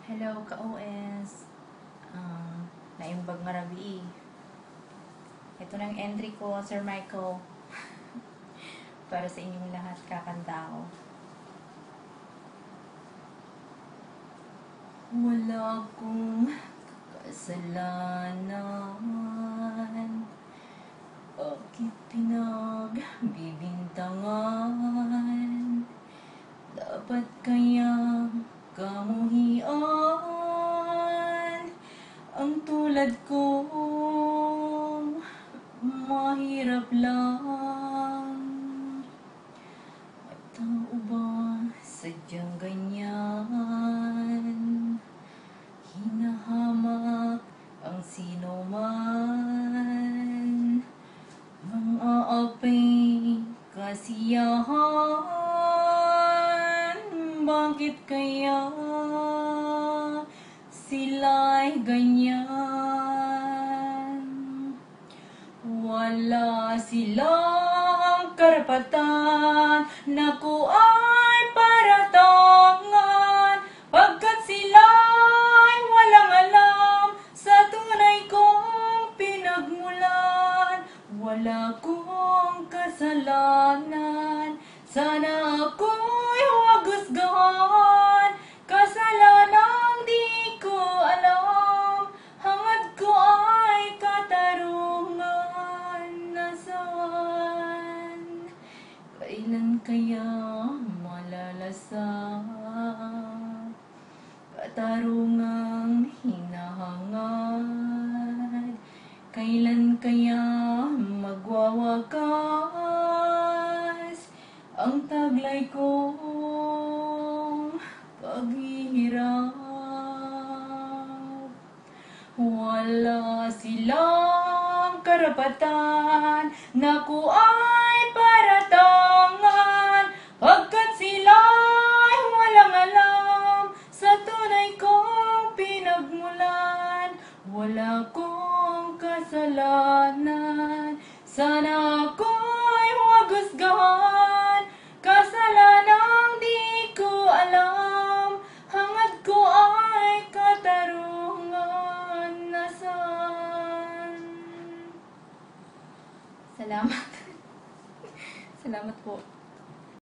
Hello, ka-OS. Naimbag marabi. Ito ng entry ko, Sir Michael. Para sa inyong lahat, kakanta ako. Wala akong kasalanan. Bakit pinagbibintangan? Dapat kaya kamuhian ang tulad ko, mahirap lang. At tao ba sadyang ganyan? Hinahamak ang sino man, mang-aapay kasiyahan. Bakit kaya sila'y ganyan? Wala silang karapatan na ko ay paratangan, pagkat sila'y walang alam sa tunay kong pinagmulan. Wala kong kasalanan, sana ako'y huwag husgahan. Kasalanang di ko alam, hangad ko ay katarungan. Nasaan? Kailan kaya malalasap katarungang hinahangad? Kailan kaya magwawakas ang taglay kong paghihirap? Wala silang karapatan na ko ay paratangan, pagkat sila'y walang alam sa tunay kong pinagmulan. Wala kong kasalanan, sana ako'y huwag husgahan. Kasalanang di ko alam, hangad ko ay katarungan. Nasaan? Salamat. Salamat po.